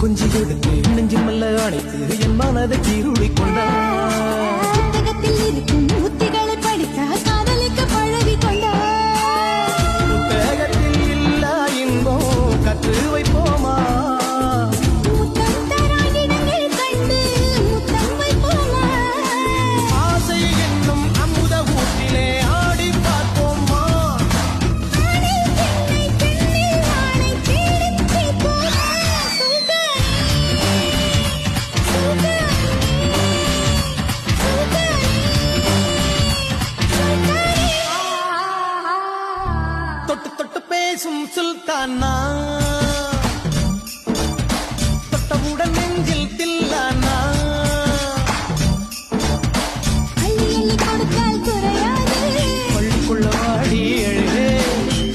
கொஞ்சி எடுத்து நெஞ்சு மெல்ல அணைத்து என் மனதை கீருளி கொண்டார். புத்தகத்தில் இருக்கும் உத்திகளை படித்த காதலிக்க பழகி கொண்டார். புத்தகத்தில் இல்ல இன்பம் கற்று வைப்போமா, முத்தம் தராயிடங்கள் கண்டு முத்தம் வைப்போமா, ஆசை என்னும் அமுத ஊற்றிலே ஆடி பார்ப்போமா. ஆணில் பெண்ணை பெண்ணில் ஆணை தேடித் தீர்ப்போமா. தொட்டு தொட்டு பேசும் சுல்தானா, தொட்டவுடன்